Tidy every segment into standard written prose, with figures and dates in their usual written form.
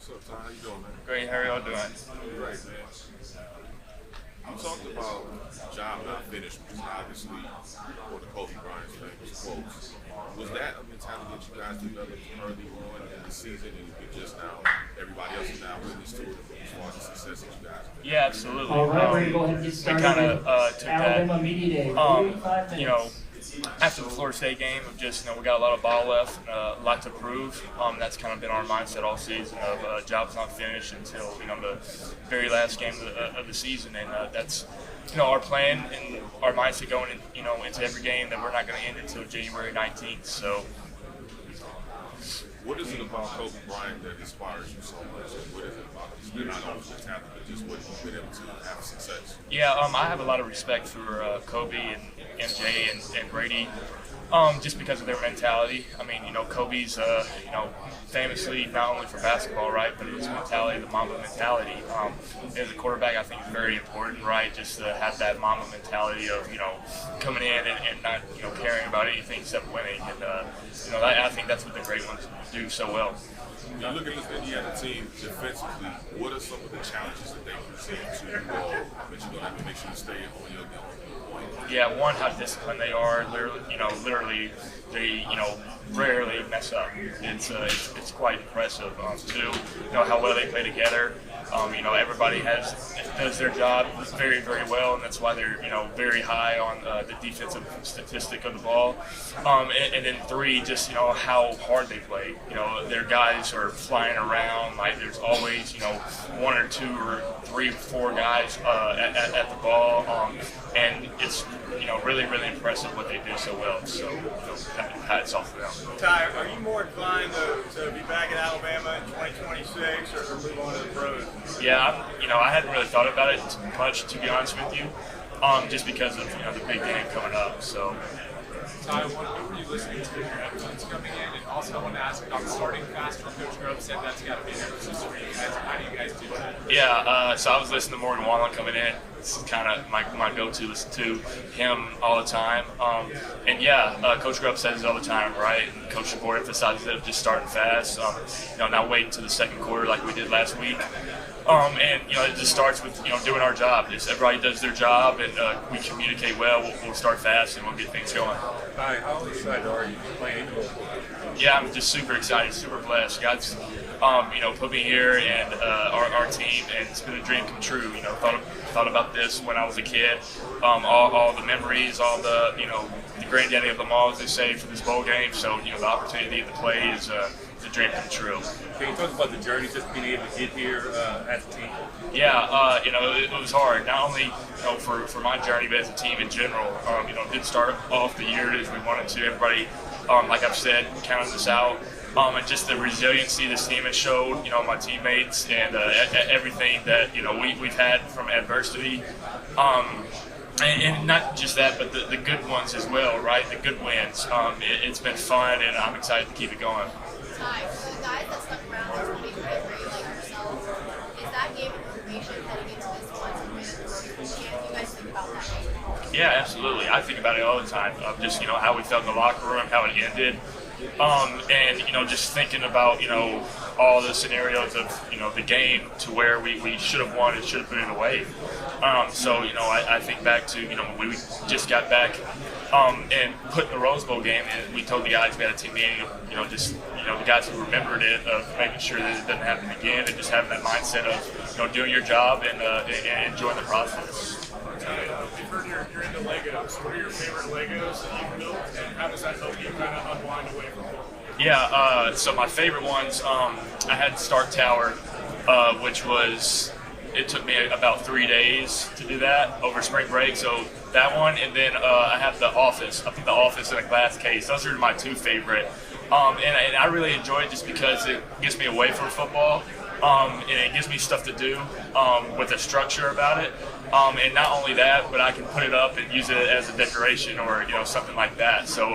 What's up, Ty? How you doing, man? Great, how are y'all doing? Great, man. You talked about job not finished, which is obviously one of Kobe Bryant's famous quotes. Was that a mentality that you guys developed early on in the season, and you could just now, everybody else is now witness to it as far as the success that you guys have? Yeah, absolutely. All right, we're going to go ahead and get We started. kind of took Alabama that, Media Day. 45 you know, minutes. after the Florida State game of just, we got a lot of ball left, a lot to prove. That's kind of been our mindset all season of job's not finished until, the very last game of the season. And that's, our plan and our mindset going, into every game that we're not going to end until January 19th. So. What is it about Kobe Bryant that inspires you so much? And what is it about just not only the talent, but just what he's been able to have success? Yeah, I have a lot of respect for Kobe and MJ and Brady, just because of their mentality. I mean, Kobe's, famously not only for basketball, right, but his mentality, the Mamba mentality. As a quarterback, I think is very important, right, just to have that Mamba mentality of, coming in and not, caring about anything except winning. And, I think that's what the great ones do so well. When you look at this Indiana team defensively, what are some of the challenges that they present to you all that you're going to have to make sure you stay on your point? Yeah, one, how disciplined they are. Literally, they rarely mess up. It's quite impressive. Two, how well they play together. Everybody does their job very, very well, and that's why they're very high on the defensive statistic of the ball. And then three, just how hard they play. Their guys are flying around. Like there's always one or two or three, four guys at the ball, and it's really, really impressive what they do so well. So hats off to them. Ty, are you more inclined to be back in Alabama in 2026 or move on to the pros? Yeah, I hadn't really thought about it much, to be honest with you, just because of the big game coming up. So. Ty, what were you listening to your headphones coming in? And also, I want to ask about starting fast from Coach Grove. Said that's got to be an emphasis for you guys. How do you guys do that? Yeah, so I was listening to Morgan Wallen coming in. This is kind of my go-to. Listen to him all the time. And yeah, Coach Grove says it all the time, right? And Coach DeBoer emphasizes it of just starting fast. Not waiting until the second quarter like we did last week. And it just starts with doing our job. Just everybody does their job, and we communicate well. We'll start fast, and we'll get things going. Hi, how excited are you playing football? Yeah, I'm just super excited, super blessed. God's, put me here and our team, and it's been a dream come true. Thought about this when I was a kid. All the memories, all the the granddaddy of them all, as they say, for this bowl game. So the opportunity to play is a dream come true. Can you talk about the journey, just being able to get here as a team? Yeah, it was hard. Not only for my journey, but as a team in general. Didn't start off the year as we wanted to. Everybody, like I've said, counted us out. And just the resiliency this team has showed, my teammates, and everything that we've had from adversity. And not just that, but the good ones as well, right? The good wins. It's been fun, and I'm excited to keep it going. Ty, for the guys that stuck around in 2023 like yourselves, is that game of motivation heading into this one to win the Rose Bowl game? You guys think about that game? Yeah, absolutely. I think about it all the time. Just how we felt in the locker room, how it ended, and just thinking about all the scenarios of the game to where we should have won and should have put it away. So I think back to when we just got back and put in the Rose Bowl game, and we told the guys, we had a team meeting, the guys who remembered it, of making sure that it doesn't happen again, and just having that mindset of doing your job and enjoying the process. We've heard you're into Legos. What are your favorite Legos that you've built, and how does that help you kind of unwind away from football? Yeah, so my favorite ones, I had Stark Tower, which was, it took me about 3 days to do that over spring break, so that one, and then I have The Office. I put The Office in a glass case. Those are my two favorite. And I really enjoy it just because it gets me away from football, and it gives me stuff to do with a structure about it. And not only that, but I can put it up and use it as a decoration or something like that. So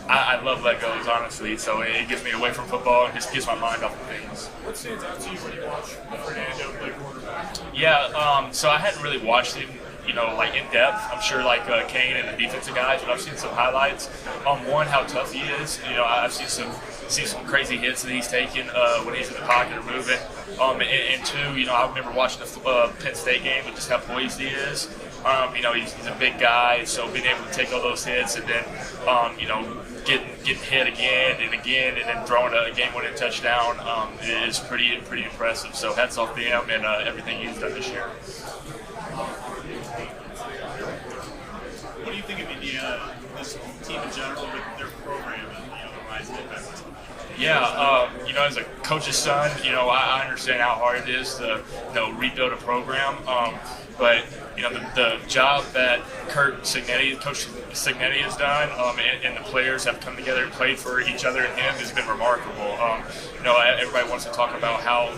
I love Legos, honestly. So it gets me away from football and just gets my mind off of things. What stands out to you when you watch Fernando play quarterback? Yeah, so I hadn't really watched him, like in depth. I'm sure like Kane and the defensive guys, but I've seen some highlights. One, how tough he is. I've seen some see some crazy hits that he's taking when he's in the pocket or moving. And two, you know, I remember watching the Penn State game and just how poised he is. You know, he's a big guy, so being able to take all those hits and then, you know, getting hit again and then throwing a game-winning touchdown is pretty impressive. So hats off to him and everything he's done this year. What do you think of Indiana, this team in general, with their program and the rise of it? Yeah, you know, as a coach's son, you know, I understand how hard it is to, you know, rebuild a program. But you know, the job that Coach Signetti has done, and the players have come together and played for each other and him has been remarkable. You know, everybody wants to talk about how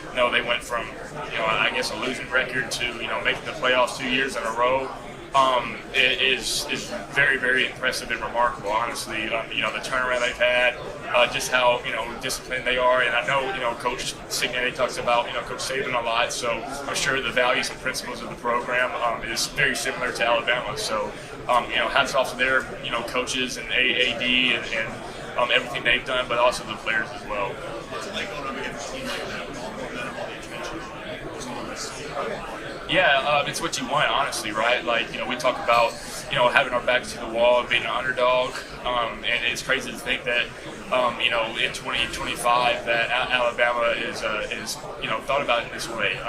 you know, they went from, you know, I guess a losing record to, you know, making the playoffs 2 years in a row. It is very impressive and remarkable, honestly. You know, the turnaround they've had, just how, you know, disciplined they are, and I know, you know, Coach Signetti talks about, you know, Coach Saban a lot, so I'm sure the values and principles of the program is very similar to Alabama. So, you know, hats off to their, you know, coaches and AD and everything they've done, but also the players as well. What's it like going up against a team like that with all the momentum, all the attention? Yeah, it's what you want, honestly, right? Like, you know, we talk about, you know, having our backs to the wall, being an underdog, and it's crazy to think that, you know, in 2025 that Alabama is, you know, thought about it this way.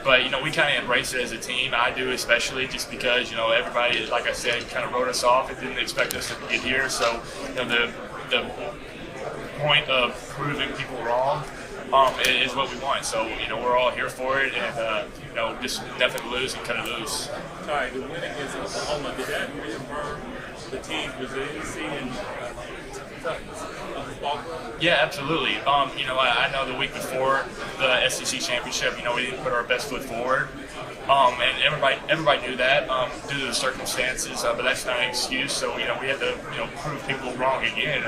But, you know, we kind of embrace it as a team. I do, especially, just because, you know, everybody, like I said, kind of wrote us off and didn't expect us to get here. So, you know, the point of proving people wrong is what we want. So, you know, we're all here for it, and, you know, just nothing to lose and cut it loose. Ty, the win against Oklahoma, did that reaffirm the team's resiliency and ball club? Yeah, absolutely. You know, I know the week before the SEC championship, you know, we didn't put our best foot forward. And everybody knew that due to the circumstances, but that's not an excuse. So, you know, we had to, you know, prove people wrong again.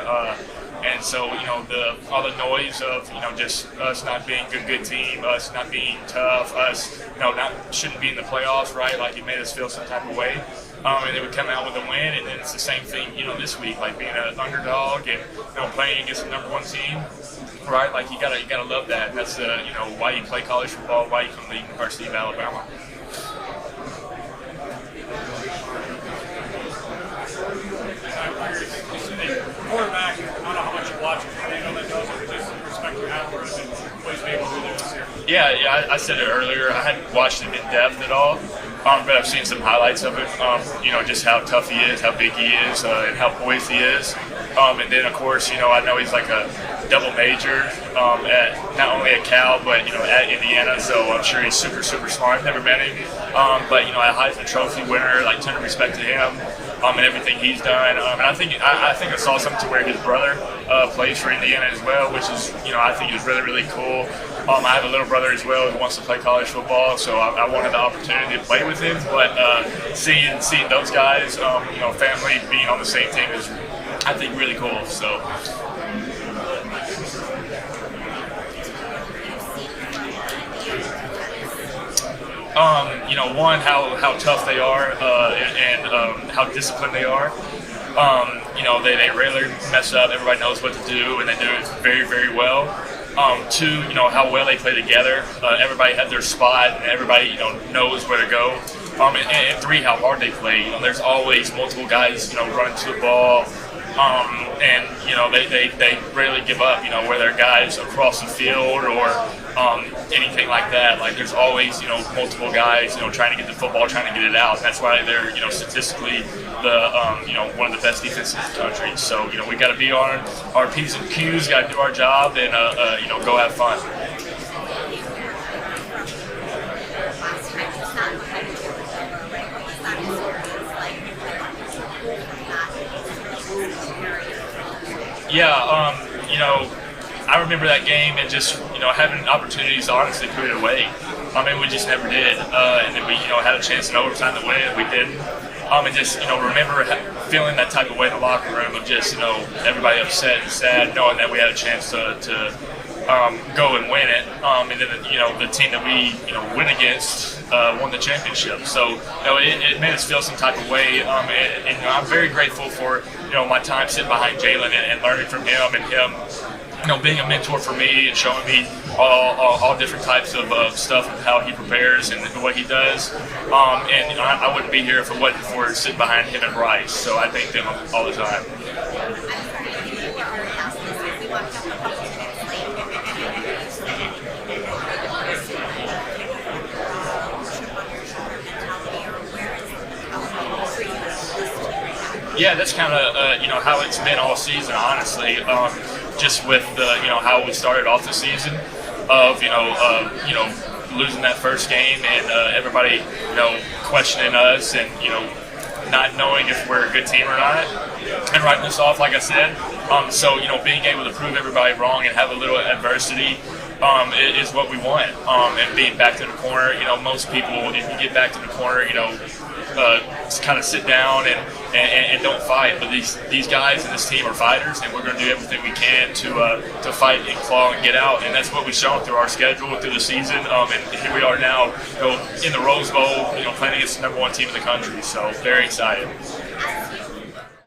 And so, you know, all the noise of, you know, just us not being a good team, us not being tough, us, you know, shouldn't be in the playoffs, right? Like, it made us feel some type of way. And they would come out with a win, and then it's the same thing, you know, this week, like being an underdog and, you know, playing against the #1 team, right? Like, you gotta love that. That's you know, why you play college football, why you come to the University of Alabama. Quarterback, I don't know how much you watch it, but I know that knows it, just respect you have for it and what he's been able to do this year. Yeah, I said it earlier. I hadn't watched him in depth at all, but I've seen some highlights of it. You know, just how tough he is, how big he is, and how poised he is. And then, of course, you know, I know he's like a double major at not only at Cal, but, you know, at Indiana. So I'm sure he's super smart. Never met him, but, you know, a Heisman Trophy winner. Like, ton of respect to him. And everything he's done, and I think I saw something to where his brother plays for Indiana as well, which is, you know, I think is really cool. I have a little brother as well who wants to play college football, so I wanted the opportunity to play with him. But seeing those guys, you know, family being on the same team is, I think, really cool. So. You know, one, how tough they are, and how disciplined they are. You know, they rarely mess up. Everybody knows what to do, and they do it very well. Two, you know, how well they play together. Everybody has their spot, and everybody, you know, knows where to go. And three, how hard they play. You know, there's always multiple guys, you know, running to the ball. And, you know, they rarely give up, you know, where they're guys across the field or anything like that. Like, there's always, you know, multiple guys, you know, trying to get the football, trying to get it out. And that's why they're, you know, statistically you know, one of the best defenses in the country. So, you know, we got to be on our P's and Q's, got to do our job, and, you know, go have fun. Yeah, you know, I remember that game and just, you know, having opportunities to honestly put it away. I mean, we just never did. And then we, you know, had a chance in overtime to win, and we didn't. And just, you know, remember feeling that type of way in the locker room of just, you know, everybody upset and sad, knowing that we had a chance to go and win it. And then, you know, the team that we, you know, win against won the championship. So, you know, it made us feel some type of way. And you know, I'm very grateful for my time sitting behind Jalen and learning from him, and him being a mentor for me and showing me all different types of stuff and how he prepares and what he does. And I wouldn't be here if it wasn't for sitting behind him and Bryce. So I thank them all the time. Yeah, that's kind of how it's been all season, honestly. Just with how we started off the season, of losing that first game and everybody questioning us and not knowing if we're a good team or not, and writing us off, like I said. So being able to prove everybody wrong and have a little adversity is what we want. And being back in the corner, most people, if you get back to the corner, kind of sit down and don't fight. But these guys and this team are fighters, and we're going to do everything we can to fight and claw and get out. And that's what we've shown through our schedule, through the season. And here we are now, in the Rose Bowl, playing against the #1 team in the country. So very excited.